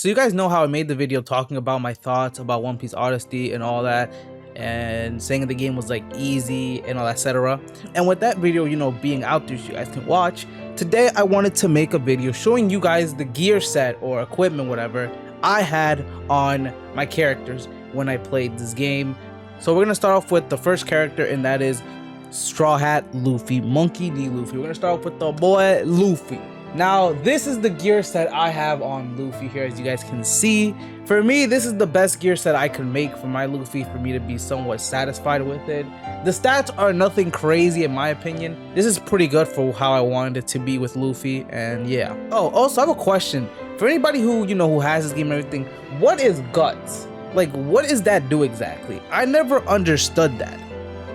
So you guys know how I made the video talking about my thoughts about One Piece Odyssey and all that, and saying the game was like easy and all that, etc. And with that video, you know, being out there so you guys can watch, today I wanted to make a video showing you guys the gear set or equipment, whatever, I had on my characters when I played this game. So we're gonna start off with the first character, and that is Straw Hat Luffy, Monkey D. Luffy. We're gonna start off with the boy Luffy. Now, this is the gear set I have on Luffy here, as you guys can see. For me, this is the best gear set I could make for my Luffy for me to be somewhat satisfied with it. The stats are nothing crazy in my opinion. This is pretty good for how I wanted it to be with Luffy, and yeah. Oh, also I have a question. For anybody who, you know, who has this game and everything, what is Guts? Like, what does that do exactly? I never understood that.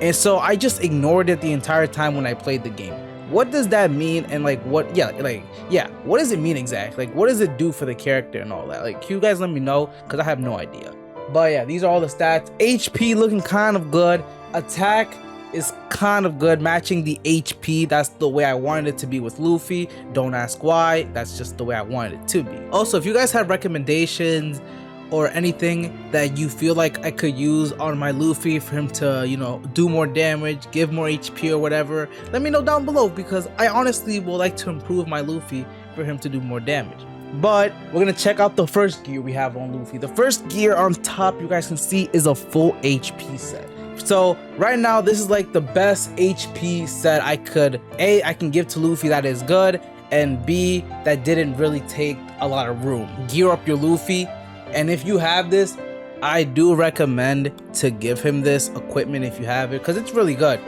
And so I just ignored it the entire time when I played the game. What does that mean? And like, what does it mean exactly? Like, what does it do for the character and all that? Like, can you guys let me know? Because I have no idea. But yeah, these are all the stats. HP looking kind of good. Attack is kind of good, matching the HP. That's the way I wanted it to be with Luffy. Don't ask why. That's just the way I wanted it to be. Also, if you guys have recommendations or anything that you feel like I could use on my Luffy for him to, you know, do more damage, give more HP or whatever, let me know down below, because I honestly would like to improve my Luffy for him to do more damage. But we're gonna check out the first gear we have on Luffy. The first gear on top, you guys can see, is a full HP set. So right now, this is like the best HP set I can give to Luffy that is good, and B, that didn't really take a lot of room. Gear up your Luffy. And if you have this, I do recommend to give him this equipment if you have it, because it's really good.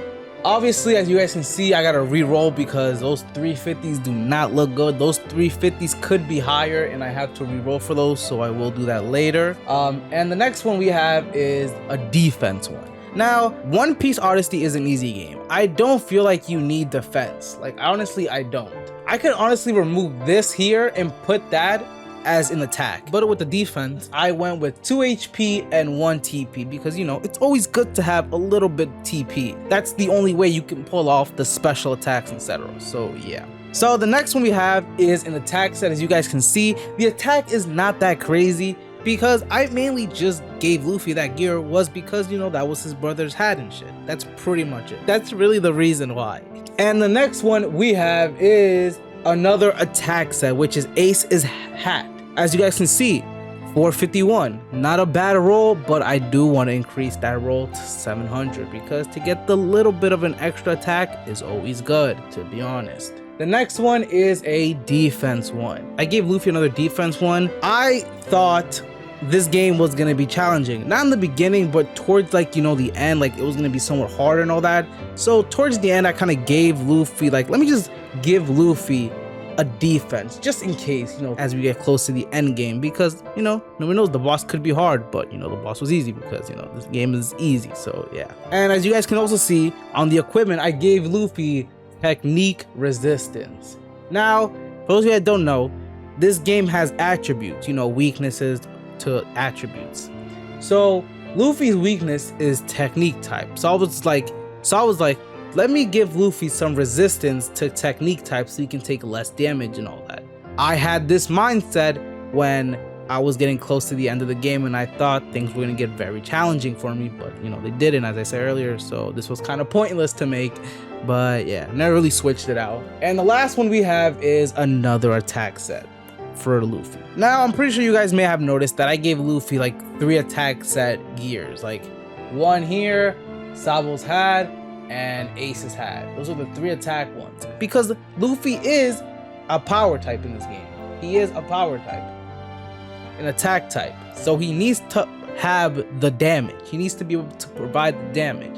Obviously, as you guys can see, I gotta re-roll because those 350s do not look good. Those 350s could be higher, and I have to re-roll for those, so I will do that later. And the next one we have is a defense one. Now, One Piece Odyssey is an easy game. I don't feel like you need defense. Like, honestly, I don't. I could honestly remove this here and put that as an attack, but with the defense I went with 2 HP and 1 TP, because, you know, it's always good to have a little bit TP. That's the only way you can pull off the special attacks, etc. So yeah. So the next one we have is an attack set. As you guys can see, the attack is not that crazy, because I mainly just gave Luffy that gear was because, you know, that was his brother's hat and shit. That's pretty much it. That's really the reason why. And the next one we have is another attack set, which is Ace's hat. As you guys can see, 451, not a bad roll, but I do want to increase that roll to 700, because to get the little bit of an extra attack is always good, to be honest. The next one is a defense one. I gave Luffy another defense one. I thought this game was going to be challenging, not in the beginning, but towards, like, you know, the end, like it was going to be somewhat harder and all that. So towards the end, I kind of gave Luffy, like, let me just give Luffy a defense just in case, you know, as we get close to the end game, because, you know, nobody knows, the boss could be hard, but, you know, the boss was easy because, you know, this game is easy. So yeah. And as you guys can also see on the equipment, I gave Luffy technique resistance. Now, for those of you that don't know, this game has attributes, you know, weaknesses to attributes. So Luffy's weakness is technique type. So I was like, let me give Luffy some resistance to technique type so he can take less damage and all that. I had this mindset when I was getting close to the end of the game, and I thought things were going to get very challenging for me, but, you know, they didn't, as I said earlier, so this was kind of pointless to make. But yeah, never really switched it out. And the last one we have is another attack set for Luffy. Now, I'm pretty sure you guys may have noticed that I gave Luffy like 3 attack set gears, like 1 here, Sabo's hat, and Ace's hat. Those are the 3 attack ones, because Luffy is a power type in this game. He is a power type, an attack type, so he needs to have the damage. He needs to be able to provide the damage.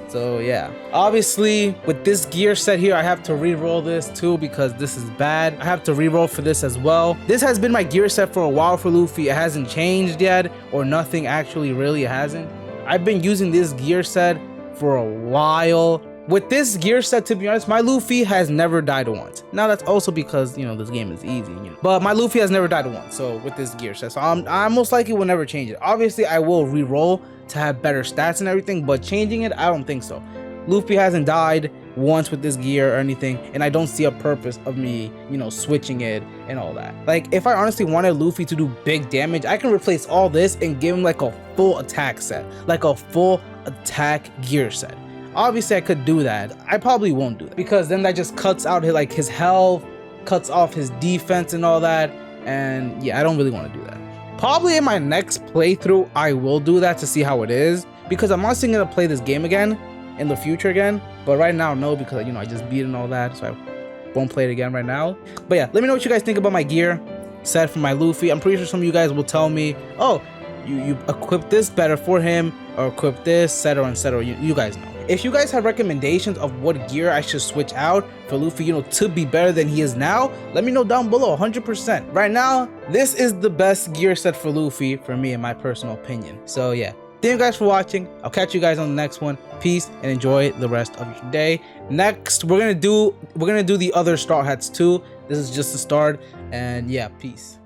So yeah, obviously with this gear set here, I have to re-roll this too, because this is bad. I have to re-roll for this as well. This has been my gear set for a while for Luffy. It hasn't changed yet, or nothing, actually, really, it hasn't. I've been using this gear set for a while. With this gear set, to be honest, my Luffy has never died once. Now that's also because, you know, this game is easy, you know, but my Luffy has never died once. So with this gear set, so I most likely will never change it. Obviously, I will re-roll to have better stats and everything, but changing it, I don't think so. Luffy hasn't died once with this gear or anything, and I don't see a purpose of me, you know, switching it and all that. Like, if I honestly wanted Luffy to do big damage, I can replace all this and give him like a full attack set, like a full attack gear set. Obviously I could do that. I probably won't do that because then that just cuts out his health, cuts off his defense and all that, and yeah, I don't really want to do that. Probably in my next playthrough I will do that to see how it is, because I'm honestly gonna play this game again in the future again, but right now no, because you know I just beat it and all that, so I won't play it again right now. But yeah, let me know what you guys think about my gear set for my Luffy. I'm pretty sure some of you guys will tell me, oh, you equip this better for him, or equip this, etc, etc. You guys know. If you guys have recommendations of what gear I should switch out for Luffy, you know, to be better than he is now, let me know down below. 100%. Right now, this is the best gear set for Luffy for me, in my personal opinion. So yeah, thank you guys for watching. I'll catch you guys on the next one. Peace and enjoy the rest of your day. Next, we're gonna do the other Straw Hats too. This is just the start, and yeah, peace.